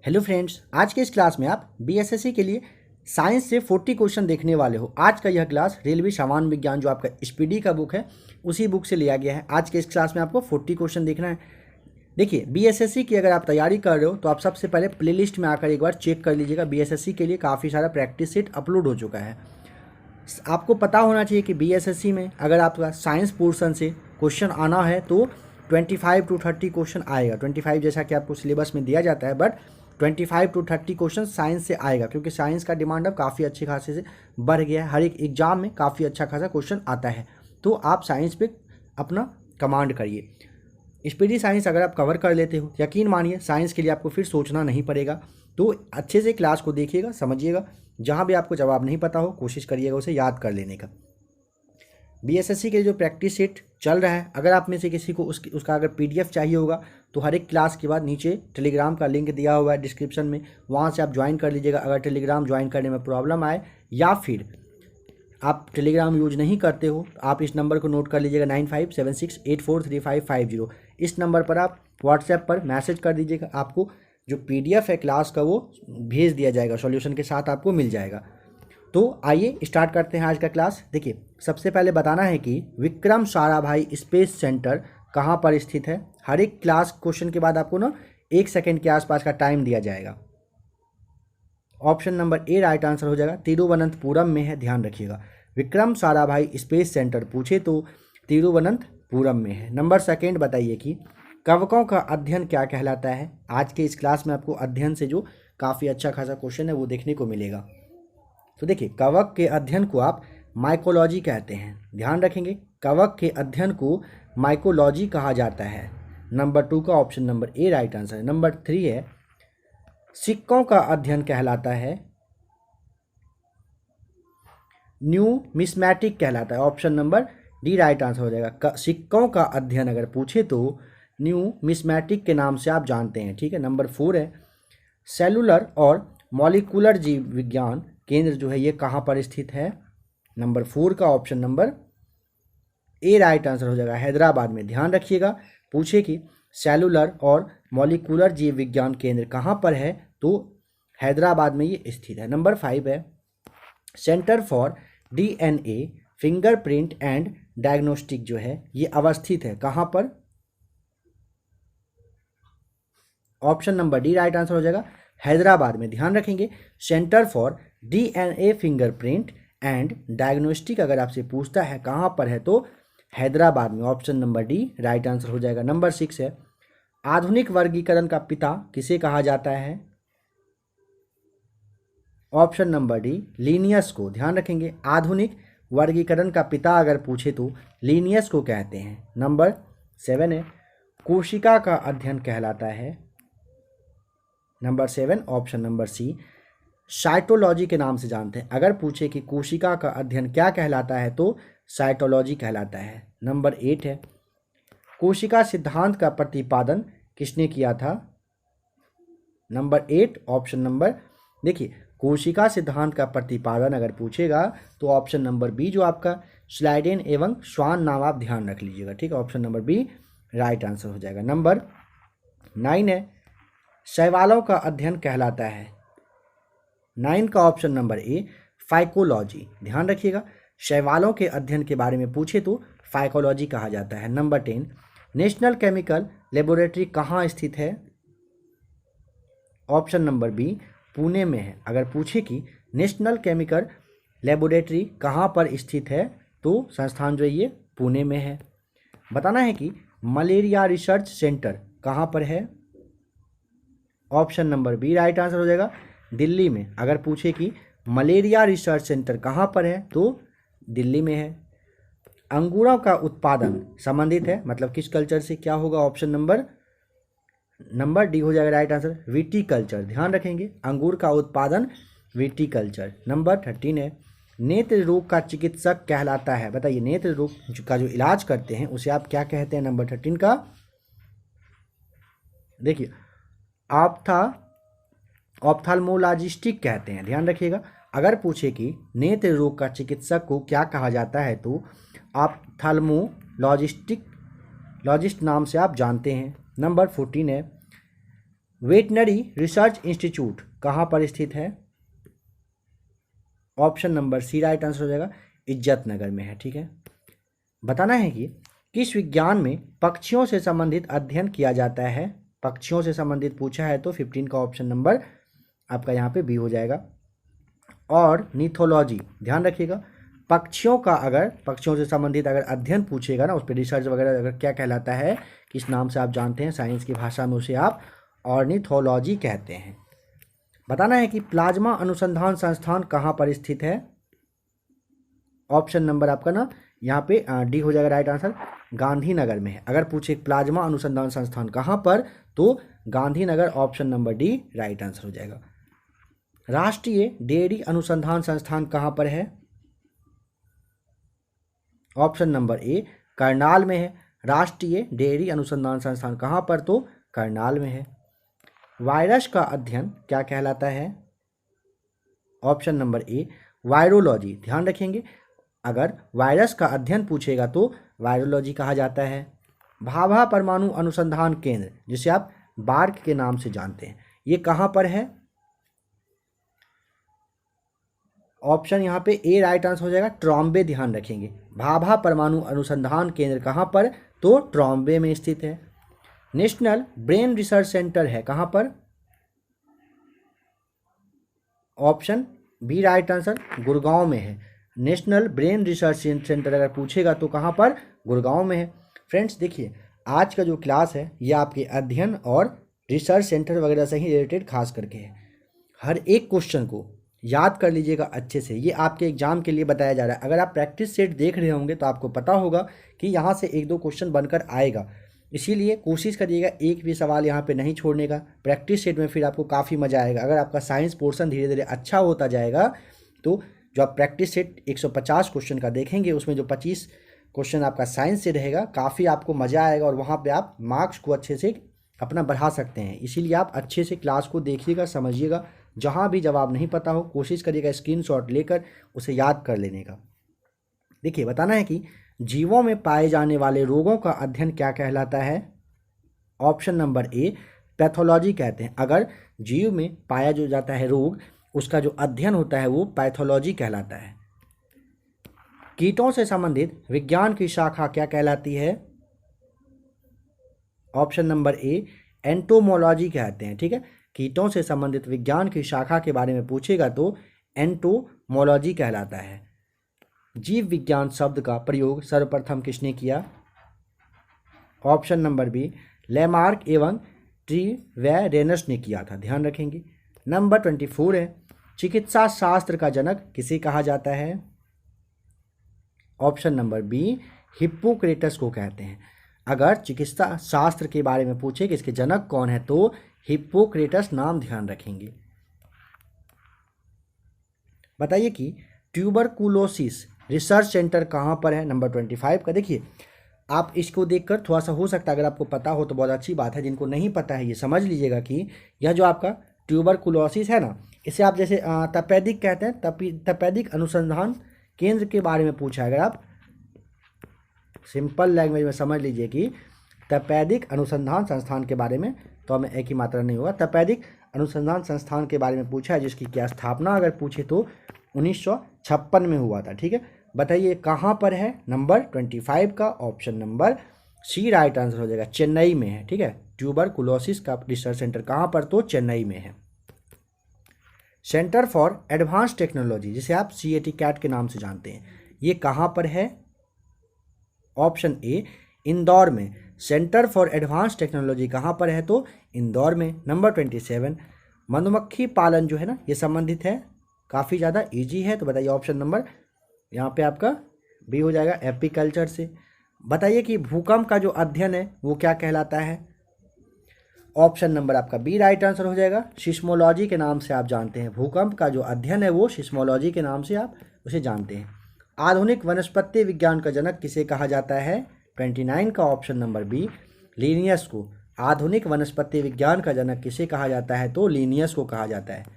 Hello friends, आज के इस क्लास में आप बीएसएससी के लिए साइंस से 40 क्वेश्चन देखने वाले हो। आज का यह क्लास रेलवे सामान्य विज्ञान जो आपका स्पीडी का बुक है उसी बुक से लिया गया है। आज के इस क्लास में आपको 40 क्वेश्चन देखना है। देखिए, बीएसएससी की अगर आप तैयारी कर रहे हो तो आप सबसे पहले प्लेलिस्ट में आकर एक बार चेक कर लीजिएगा। बीएसएससी के लिए काफ़ी सारा प्रैक्टिस सेट अपलोड हो चुका है। आपको पता होना चाहिए कि बीएसएससी में अगर आपका साइंस पोर्शन से क्वेश्चन आना है तो 25 to 30 क्वेश्चन आएगा। 25 जैसा कि आपको सिलेबस में दिया जाता है, बट 25 to 30 क्वेश्चन साइंस से आएगा, क्योंकि साइंस का डिमांड अब काफ़ी अच्छे खासे से बढ़ गया है। हर एक एग्जाम में काफ़ी अच्छा खासा क्वेश्चन आता है, तो आप साइंस पे अपना कमांड करिए। स्पीडी साइंस अगर आप कवर कर लेते हो, यकीन मानिए साइंस के लिए आपको फिर सोचना नहीं पड़ेगा। तो अच्छे से क्लास को देखिएगा, समझिएगा। जहाँ भी आपको जवाब नहीं पता हो कोशिश करिएगा उसे याद कर लेने का। बीएसएससी के जो प्रैक्टिस सेट चल रहा है, अगर आप में से किसी को उसका अगर पीडीएफ चाहिए होगा तो हर एक क्लास के बाद नीचे टेलीग्राम का लिंक दिया हुआ है डिस्क्रिप्शन में, वहाँ से आप ज्वाइन कर लीजिएगा। अगर टेलीग्राम ज्वाइन करने में प्रॉब्लम आए या फिर आप टेलीग्राम यूज नहीं करते हो तो आप इस नंबर को नोट कर लीजिएगा 9576843550। इस नंबर पर आप व्हाट्सएप पर मैसेज कर दीजिएगा, आपको जो पीडीएफ है क्लास का वो भेज दिया जाएगा, सॉल्यूशन के साथ आपको मिल जाएगा। तो आइए स्टार्ट करते हैं आज का क्लास। देखिए, सबसे पहले बताना है कि विक्रम साराभाई स्पेस सेंटर कहाँ पर स्थित है। हर एक क्लास क्वेश्चन के बाद आपको ना 1 सेकेंड के आसपास का टाइम दिया जाएगा। ऑप्शन नंबर ए राइट आंसर हो जाएगा, तिरुवनंतपुरम में है, ध्यान रखिएगा। विक्रम साराभाई स्पेस सेंटर पूछे तो तिरुवनंतपुरम में है। नंबर सेकेंड बताइए कि कवकों का अध्ययन क्या कहलाता है। आज के इस क्लास में आपको अध्ययन से जो काफ़ी अच्छा खासा क्वेश्चन है वो देखने को मिलेगा। तो देखिए, कवक के अध्ययन को आप माइकोलॉजी कहते हैं, ध्यान रखेंगे। कवक के अध्ययन को माइकोलॉजी कहा जाता है। नंबर 2 का ऑप्शन नंबर ए राइट आंसर है। नंबर 3 है, सिक्कों का अध्ययन कहलाता है, न्यूमिस्मैटिक कहलाता है। Option number D right answer हो जाएगा। सिक्कों का अध्ययन अगर पूछे तो न्यूमिस्मैटिक के नाम से आप जानते हैं, ठीक है। नंबर 4 है, सेलुलर और मॉलिक्यूलर जीव विज्ञान केंद्र जो है ये कहाँ पर स्थित है। नंबर 4 का ऑप्शन नंबर ए राइट आंसर हो जाएगा, हैदराबाद में। ध्यान रखिएगा, पूछे कि सेलुलर और मॉलिक्यूलर जीव विज्ञान केंद्र कहाँ पर है तो हैदराबाद में ये स्थित है। नंबर 5 है, centre for DNA fingerprint and diagnostic जो है ये अवस्थित है कहाँ पर। Option number D right answer हो जाएगा, हैदराबाद में। ध्यान रखेंगे, centre for DNA fingerprint and diagnostic अगर आपसे पूछता है कहाँ पर है तो हैदराबाद में। Option number D right answer हो जाएगा। नंबर 6 है, आधुनिक वर्गीकरण का पिता किसे कहा जाता है। ऑप्शन नंबर डी लीनियस को। ध्यान रखेंगे, आधुनिक वर्गीकरण का पिता अगर पूछे तो लीनियस को कहते हैं। नंबर 7 है, कोशिका का अध्ययन कहलाता है। Number 7 option number C cytology के नाम से जानते हैं। अगर पूछे कि कोशिका का अध्ययन क्या कहलाता है तो साइटोलॉजी कहलाता है। नंबर 8 है, कोशिका सिद्धांत का प्रतिपादन किसने किया था। नंबर 8 ऑप्शन नंबर, देखिए कोशिका सिद्धांत का प्रतिपादन अगर पूछेगा तो ऑप्शन नंबर बी जो आपका स्लाइडेन एवं श्वान नाम आप ध्यान रख लीजिएगा, ठीक है। Option number B right answer हो जाएगा। नंबर 9 है, शैवालों का अध्ययन कहलाता है। 9 का ऑप्शन नंबर ए फाइकोलॉजी। ध्यान रखिएगा, शैवालों के अध्ययन के बारे में पूछे तो फाइकोलॉजी कहा जाता है। नंबर 10, नेशनल केमिकल लेबोरेटरी कहाँ स्थित है। ऑप्शन नंबर बी पुणे में है। अगर पूछे कि नेशनल केमिकल लेबोरेटरी कहाँ पर स्थित है तो संस्थान जो है ये पुणे में है। बताना है कि मलेरिया रिसर्च सेंटर कहाँ पर है। Option number B right answer हो जाएगा, दिल्ली में। अगर पूछे कि मलेरिया रिसर्च सेंटर कहाँ पर है तो दिल्ली में है। अंगूरों का उत्पादन संबंधित है, मतलब किस कल्चर से, क्या होगा। ऑप्शन नंबर डी हो जाएगा राइट आंसर, विटीकल्चर। ध्यान रखेंगे, अंगूर का उत्पादन विटीकल्चर। नंबर 13 है, नेत्र रोग का चिकित्सक कहलाता है। बताइए, नेत्र रोग का जो इलाज करते हैं उसे आप क्या कहते हैं। नंबर 13 का देखिए ऑप्थाल्मोलॉजिस्टिक कहते हैं। ध्यान रखिएगा, अगर पूछे कि नेत्र रोग का चिकित्सक को क्या कहा जाता है तो ऑप्थाल्मोलॉजिस्ट नाम से आप जानते हैं। नंबर 14 है, वेटनरी रिसर्च इंस्टीट्यूट कहाँ पर स्थित है? Option number C right answer हो जाएगा, इज्जत नगर में है। ठीक है, बताना है कि किस विज्ञान में पक्षियों से संबंधित अध्ययन किया जाता है? पक्षियों से संबंधित पूछा है तो 15 का ऑप्शन नंबर आपका यहाँ पे बी हो जाएगा। ऑर्निथोलॉजी, ध्यान रखिएगा, पक्षियों से संबंधित अगर अध्ययन पूछेगा ना, उस पर रिसर्च वगैरह अगर क्या कहलाता है, किस नाम से आप जानते हैं साइंस की भाषा में, उसे आप ऑर्निथोलॉजी कहते हैं। बताना है कि प्लाज्मा अनुसंधान संस्थान कहाँ पर स्थित है? ऑप्शन नंबर आपका ना यहाँ पे डी हो जाएगा राइट आंसर, गांधीनगर में है। अगर पूछे प्लाज्मा अनुसंधान संस्थान कहाँ पर, तो Gandhinagar, option number D right answer हो जाएगा। राष्ट्रीय डेयरी अनुसंधान संस्थान कहाँ पर है? ऑप्शन नंबर ए करनाल में है। राष्ट्रीय डेयरी अनुसंधान संस्थान कहाँ पर, तो करनाल में है। वायरस का अध्ययन क्या कहलाता है? ऑप्शन नंबर ए वायरोलॉजी। ध्यान रखेंगे, अगर वायरस का अध्ययन पूछेगा तो वायरोलॉजी कहा जाता है। भाभा परमाणु अनुसंधान केंद्र, जिसे आप बार्क के नाम से जानते हैं, ये कहाँ पर है? ऑप्शन यहाँ पे ए राइट आंसर हो जाएगा, ट्रॉम्बे। ध्यान रखेंगे, भाभा परमाणु अनुसंधान केंद्र कहाँ पर, तो ट्रॉम्बे में स्थित है। नेशनल ब्रेन रिसर्च सेंटर है कहाँ पर? Option B right answer, Gurgaon में है। नेशनल ब्रेन रिसर्च सेंटर अगर पूछेगा तो कहाँ पर, गुड़गांव में है। फ्रेंड्स देखिए, आज का जो क्लास है ये आपके अध्ययन और रिसर्च सेंटर वगैरह से ही रिलेटेड खास करके है। हर एक क्वेश्चन को याद कर लीजिएगा अच्छे से, ये आपके एग्जाम के लिए बताया जा रहा है। अगर आप प्रैक्टिस सेट देख रहे होंगे तो आपको पता होगा कि यहाँ से एक दो क्वेश्चन बनकर आएगा, इसीलिए कोशिश करिएगा एक भी सवाल यहाँ पे नहीं छोड़ने का। प्रैक्टिस सेट में फिर आपको काफ़ी मज़ा आएगा। अगर आपका साइंस पोर्शन धीरे धीरे अच्छा होता जाएगा तो जो आप प्रैक्टिस सेट 150 क्वेश्चन का देखेंगे, उसमें जो 25 क्वेश्चन आपका साइंस से रहेगा, काफ़ी आपको मज़ा आएगा और वहाँ पे आप मार्क्स को अच्छे से अपना बढ़ा सकते हैं। इसीलिए आप अच्छे से क्लास को देखिएगा, समझिएगा। जहाँ भी जवाब नहीं पता हो, कोशिश करिएगा स्क्रीनशॉट लेकर उसे याद कर लेने का। देखिए, बताना है कि जीवों में पाए जाने वाले रोगों का अध्ययन क्या कहलाता है? ऑप्शन नंबर ए पैथोलॉजी कहते हैं। अगर जीव में पाया जो जाता है रोग, उसका जो अध्ययन होता है वो पैथोलॉजी कहलाता है। कीटों से संबंधित विज्ञान की शाखा क्या कहलाती है? ऑप्शन नंबर ए एंटोमोलॉजी कहते हैं। ठीक है, कीटों से संबंधित विज्ञान की शाखा के बारे में पूछेगा तो एंटोमोलॉजी कहलाता है। जीव विज्ञान शब्द का प्रयोग सर्वप्रथम किसने किया? ऑप्शन नंबर बी लेमार्क एवं ट्रीवेरेनस ने किया था। ध्यान रखेंगे। नंबर 24 है, चिकित्सा शास्त्र का जनक किसे कहा जाता है? ऑप्शन नंबर बी हिप्पोक्रेटस को कहते हैं। अगर चिकित्सा शास्त्र के बारे में पूछे कि इसके जनक कौन है, तो हिप्पोक्रेटस नाम ध्यान रखेंगे। बताइए कि ट्यूबरकुलोसिस रिसर्च सेंटर कहाँ पर है? नंबर 25 का। देखिए, आप इसको देखकर थोड़ा सा हो सकता है, अगर आपको पता हो तो बहुत अच्छी बात है, जिनको नहीं पता है ये समझ लीजिएगा कि यह जो आपका ट्यूबरकुलोसिस है ना, इसे आप जैसे तपेदिक कहते हैं। तपेदिक अनुसंधान केंद्र के बारे में पूछा है, अगर आप सिंपल लैंग्वेज में समझ लीजिए कि तपेदिक अनुसंधान संस्थान के बारे में, तो हमें एक ही मात्रा नहीं होगा। तपेदिक अनुसंधान संस्थान के बारे में पूछा है, जिसकी क्या स्थापना अगर पूछे तो 1956 में हुआ था। ठीक है, बताइए कहाँ पर है? नंबर 25 का option number C right answer हो जाएगा, चेन्नई में है। ठीक है, ट्यूबरकुलोसिस का रिसर्च सेंटर कहाँ पर? तो चेन्नई में है। सेंटर फॉर एडवांस टेक्नोलॉजी, जिसे आप CAT कैट के नाम से जानते हैं, ये कहाँ पर है? ऑप्शन ए इंदौर में। सेंटर फॉर एडवांस टेक्नोलॉजी कहाँ पर है? तो इंदौर में। नंबर 27 मधुमक्खी पालन जो है ना, ये संबंधित है, काफ़ी ज़्यादा इजी है, तो बताइए ऑप्शन नंबर यहाँ पे आपका बी हो जाएगा, एपीकल्चर से। बताइए कि भूकंप का जो अध्ययन है वो क्या कहलाता है? ऑप्शन नंबर आपका बी राइट आंसर हो जाएगा, सिस्मोलॉजी के नाम से आप जानते हैं। भूकंप का जो अध्ययन है वो सिस्मोलॉजी के नाम से आप उसे जानते हैं। आधुनिक वनस्पति विज्ञान का जनक किसे कहा जाता है? 29 का ऑप्शन नंबर बी लीनियस को। आधुनिक वनस्पति विज्ञान का जनक किसे कहा जाता है? तो लीनियस को कहा जाता है।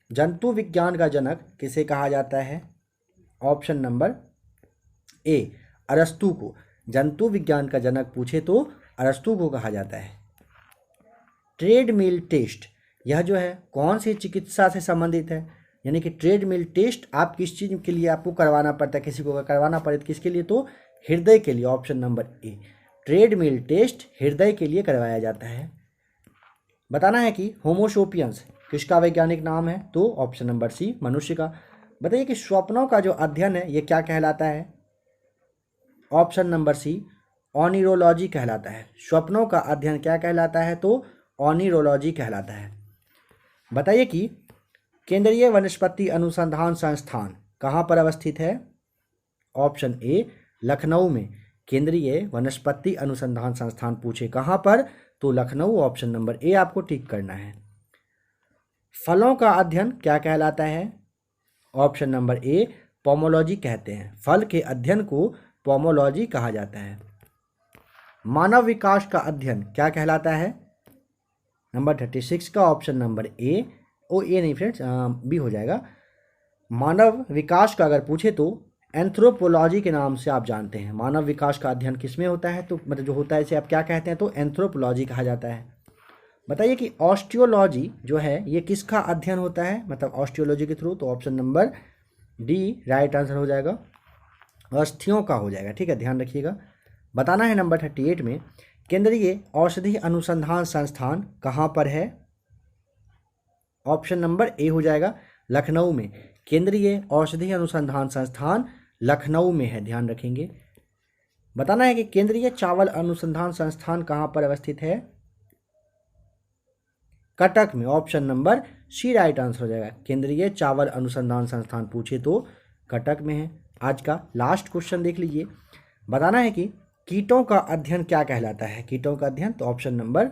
जंतु विज्ञान का जनक किसे कहा जाता है? ऑप्शन नंबर ए अरस्तु को। जंतु विज्ञान का जनक पूछे तो अरस्तु को कहा जाता है। ट्रेडमिल टेस्ट, यह जो है कौन सी चिकित्सा से संबंधित है, यानी कि ट्रेडमिल टेस्ट आप किस चीज़ के लिए आपको करवाना पड़ता है, किसी को करवाना पड़े तो किसके लिए, तो हृदय के लिए। Option number A, treadmill test हृदय के लिए करवाया जाता है। बताना है कि होमोसोपियंस किसका वैज्ञानिक नाम है, तो ऑप्शन नंबर सी, मनुष्य का। बताइए कि स्वप्नों का जो अध्ययन है ये क्या कहलाता है, ऑप्शन नंबर सी, ऑनिरोलॉजी कहलाता है। स्वप्नों का अध्ययन क्या कहलाता है, तो ऑनिरोलॉजी कहलाता है। बताइए कि केंद्रीय वनस्पति अनुसंधान संस्थान कहाँ पर अवस्थित है, ऑप्शन ए, लखनऊ में। केंद्रीय वनस्पति अनुसंधान संस्थान पूछे कहाँ पर, तो लखनऊ, ऑप्शन नंबर ए आपको टिक करना है। फलों का अध्ययन क्या कहलाता है, ऑप्शन नंबर ए, पोमोलॉजी कहते हैं। फल के अध्ययन को पोमोलॉजी कहा जाता है। मानव विकास का अध्ययन क्या कहलाता है, नंबर 36 का ऑप्शन नंबर ए, ओ ए नहीं फ्रेंड्स, बी हो जाएगा। मानव विकास का अगर पूछे तो एंथ्रोपोलॉजी के नाम से आप जानते हैं। मानव विकास का अध्ययन किस में होता है, तो मतलब जो होता है इसे आप क्या कहते हैं, तो एंथ्रोपोलॉजी कहा जाता है। बताइए कि ऑस्टियोलॉजी जो है ये किसका अध्ययन होता है, मतलब ऑस्टियोलॉजी के थ्रू, तो option number D right answer हो जाएगा, अस्थियों का हो जाएगा। ठीक है, ध्यान रखिएगा। बताना है नंबर 38 में, केंद्रीय औषधि अनुसंधान संस्थान कहाँ पर है, ऑप्शन नंबर ए हो जाएगा, लखनऊ में। केंद्रीय औषधि अनुसंधान संस्थान लखनऊ में है, ध्यान रखेंगे। बताना है कि केंद्रीय चावल अनुसंधान संस्थान कहाँ पर अवस्थित है, कटक में। Option number C right answer हो जाएगा। केंद्रीय चावल अनुसंधान संस्थान पूछे तो कटक में है। आज का लास्ट क्वेश्चन देख लीजिए। बताना है कि कीटों का अध्ययन क्या कहलाता है, कीटों का अध्ययन, तो option number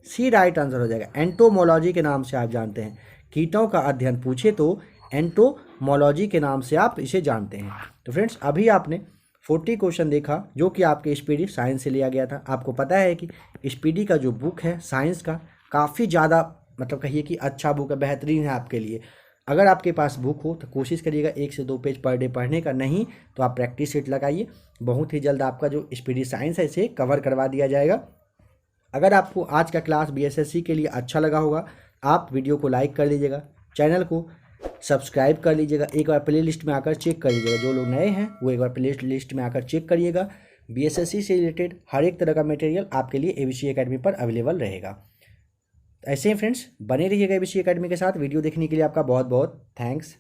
C right answer हो जाएगा। एंटोमोलॉजी के नाम से आप जानते हैं। कीटों का अध्ययन पूछे तो एंटोमोलॉजी के नाम से आप इसे जानते हैं। तो फ्रेंड्स अभी आपने 40 क्वेश्चन देखा जो कि आपके स्पीडी साइंस से लिया गया था। आपको पता है कि स्पीडी का जो बुक है साइंस का काफ़ी ज़्यादा मतलब कहिए कि अच्छा बुक है, बेहतरीन है आपके लिए। अगर आपके पास बुक हो तो कोशिश करिएगा 1 से 2 पेज पर डे पढ़ने का, नहीं तो आप प्रैक्टिस सेट लगाइए। बहुत ही जल्द आपका जो स्पीडी साइंस है इसे कवर करवा दिया जाएगा। अगर आपको आज का क्लास बीएसएससी के लिए अच्छा लगा होगा, आप वीडियो को लाइक कर लीजिएगा, चैनल को सब्सक्राइब कर लीजिएगा, एक बार प्ले लिस्ट में आकर चेक कर लीजिएगा। जो लोग नए हैं वो एक बार प्ले लिस्ट में आकर चेक करिएगा। बीएसएससी से रिलेटेड हर एक तरह का मटेरियल आपके लिए एबीसी एकेडमी पर अवेलेबल रहेगा। ऐसे ही फ्रेंड्स बने रहिएगा एबीसी एकेडमी के साथ। वीडियो देखने के लिए आपका बहुत बहुत थैंक्स।